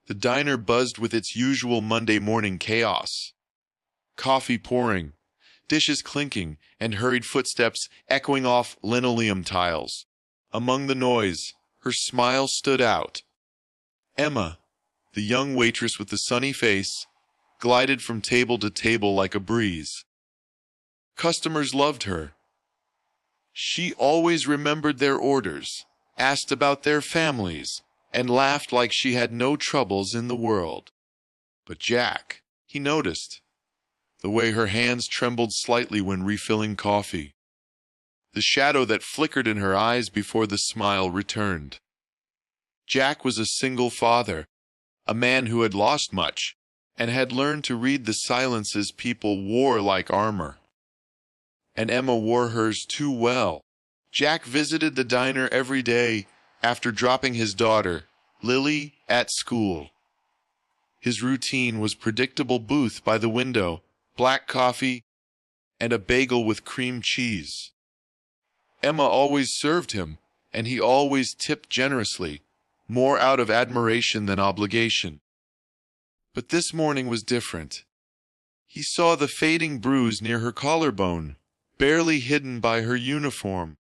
The diner buzzed with its usual Monday morning chaos. Coffee pouring, dishes clinking, and hurried footsteps echoing off linoleum tiles. Among the noise, her smile stood out. Emma, the young waitress with the sunny face, glided from table to table like a breeze. Customers loved her. She always remembered their orders, asked about their families, and laughed like she had no troubles in the world. But Jack, he noticed the way her hands trembled slightly when refilling coffee, the shadow that flickered in her eyes before the smile returned. Jack was a single father, a man who had lost much, and had learned to read the silences people wore like armor. And Emma wore hers too well. Jack visited the diner every day after dropping his daughter, Lily, at school. His routine was predictable: booth by the window, black coffee, and a bagel with cream cheese. Emma always served him, and he always tipped generously, more out of admiration than obligation. But this morning was different. He saw the fading bruise near her collarbone, barely hidden by her uniform.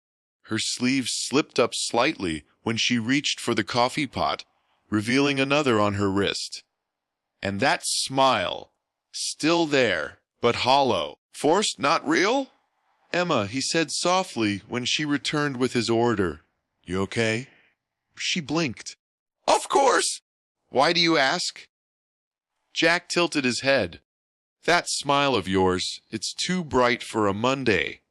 Her sleeve slipped up slightly when she reached for the coffee pot, revealing another on her wrist. And that smile, still there, but hollow, forced, not real? "Emma," he said softly when she returned with his order. "You okay?" She blinked. "Of course!" "Why do you ask?" Jack tilted his head. "That smile of yours, it's too bright for a Monday."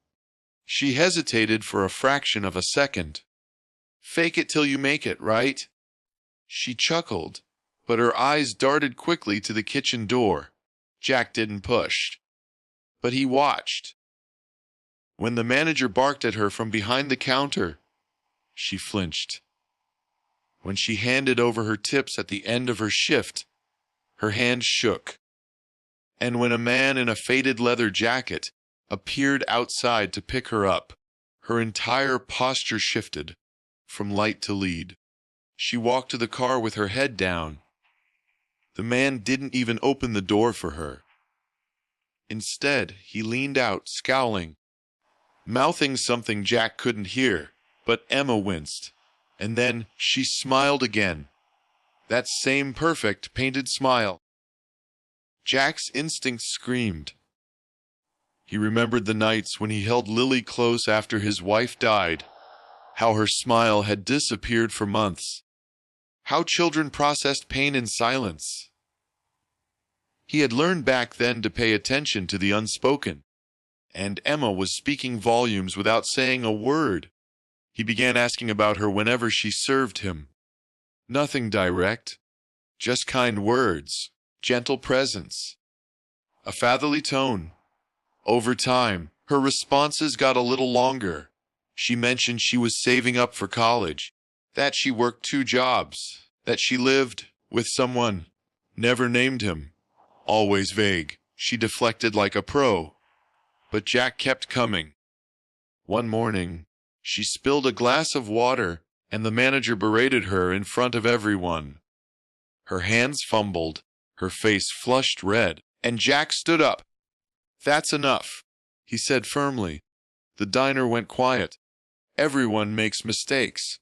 She hesitated for a fraction of a second. "Fake it till you make it, right?" She chuckled, but her eyes darted quickly to the kitchen door. Jack didn't push, but he watched. When the manager barked at her from behind the counter, she flinched. When she handed over her tips at the end of her shift, her hand shook. And when a man in a faded leather jacket appeared outside to pick her up, her entire posture shifted from light to lead. She walked to the car with her head down. The man didn't even open the door for her. Instead, he leaned out, scowling, mouthing something Jack couldn't hear, but Emma winced. And then she smiled again. That same perfect, painted smile. Jack's instincts screamed. He remembered the nights when he held Lily close after his wife died, how her smile had disappeared for months, how children processed pain in silence. He had learned back then to pay attention to the unspoken, and Emma was speaking volumes without saying a word. He began asking about her whenever she served him. Nothing direct, just kind words, gentle presence, a fatherly tone. Over time, her responses got a little longer. She mentioned she was saving up for college, that she worked 2 jobs, that she lived with someone, never named him, always vague. She deflected like a pro. But Jack kept coming. One morning, she spilled a glass of water, and the manager berated her in front of everyone. Her hands fumbled, her face flushed red, and Jack stood up. "That's enough," he said firmly. The diner went quiet. Everyone makes mistakes.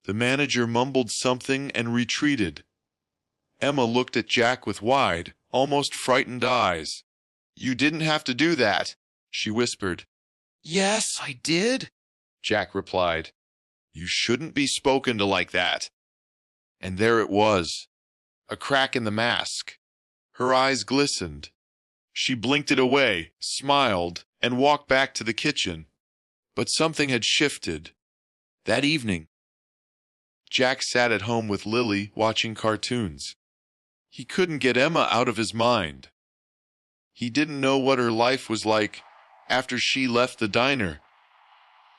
The manager mumbled something and retreated. Emma looked at Jack with wide, almost frightened eyes. "You didn't have to do that," she whispered. "Yes, I did," Jack replied. "You shouldn't be spoken to like that." And there it was, a crack in the mask. Her eyes glistened. She blinked it away, smiled, and walked back to the kitchen. But something had shifted. That evening, Jack sat at home with Lily watching cartoons. He couldn't get Emma out of his mind. He didn't know what her life was like after she left the diner.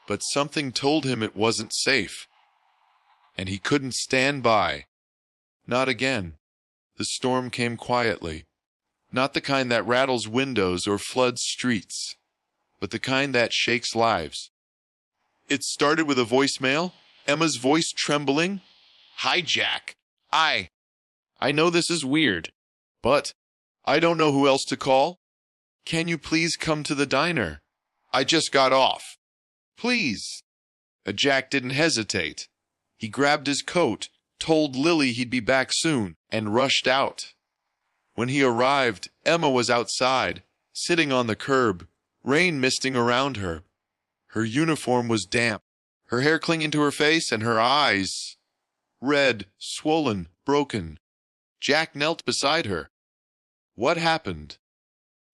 But something told him it wasn't safe. And he couldn't stand by. Not again. The storm came quietly. Not the kind that rattles windows or floods streets, but the kind that shakes lives. It started with a voicemail, Emma's voice trembling. "Hi, Jack. I I know this is weird, but I don't know who else to call. Can you please come to the diner? I just got off. Please. Jack didn't hesitate. He grabbed his coat, told Lily he'd be back soon, and rushed out. When he arrived, Emma was outside, sitting on the curb, rain misting around her. Her uniform was damp, her hair clinging to her face, and her eyes red, swollen, broken. Jack knelt beside her. What happened?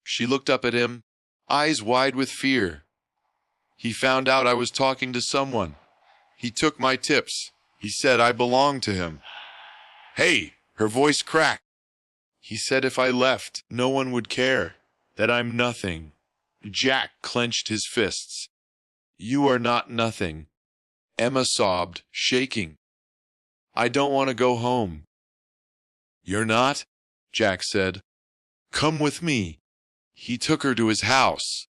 She looked up at him, eyes wide with fear. He found out I was talking to someone. He took my tips. He said I belonged to him. Hey, her voice cracked. He said if I left, no one would care, that I'm nothing. Jack clenched his fists. You are not nothing. Emma sobbed, shaking. I don't want to go home. You're not? Jack said. Come with me. He took her to his house.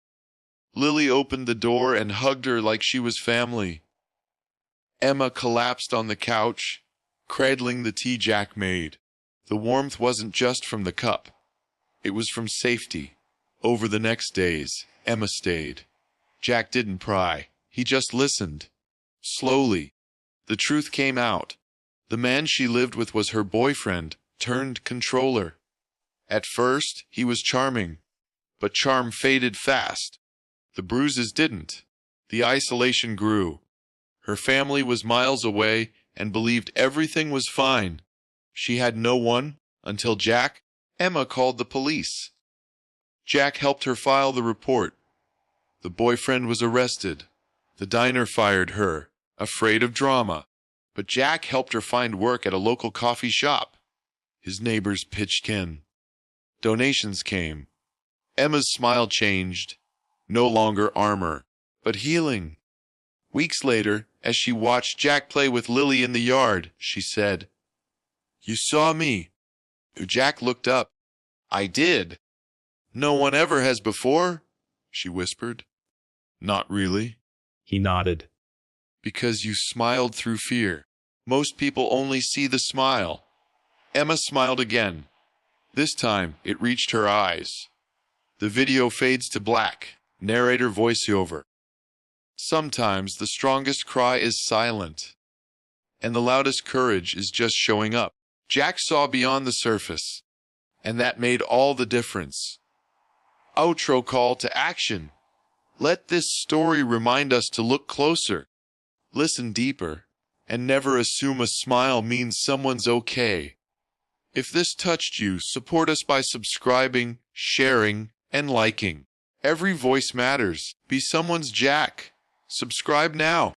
Lily opened the door and hugged her like she was family. Emma collapsed on the couch, cradling the tea Jack made. The warmth wasn't just from the cup. It was from safety. Over the next days, Emma stayed. Jack didn't pry. He just listened. Slowly, the truth came out. The man she lived with was her boyfriend, turned controller. At first, he was charming, but charm faded fast. The bruises didn't. The isolation grew. Her family was miles away and believed everything was fine. She had no one until Emma called the police. Jack helped her file the report. The boyfriend was arrested. The diner fired her, afraid of drama. But Jack helped her find work at a local coffee shop. His neighbors pitched in. Donations came. Emma's smile changed. No longer armor, but healing. Weeks later, as she watched Jack play with Lily in the yard, she said, You saw me. Jack looked up. I did. No one ever has before, she whispered. Not really. He nodded. Because you smiled through fear. Most people only see the smile. Emma smiled again. This time, it reached her eyes. The video fades to black. Narrator voiceover. Sometimes the strongest cry is silent, and the loudest courage is just showing up. Jack saw beyond the surface, and that made all the difference. Outro call to action. Let this story remind us to look closer, listen deeper, and never assume a smile means someone's okay. If this touched you, support us by subscribing, sharing, and liking. Every voice matters. Be someone's Jack. Subscribe now.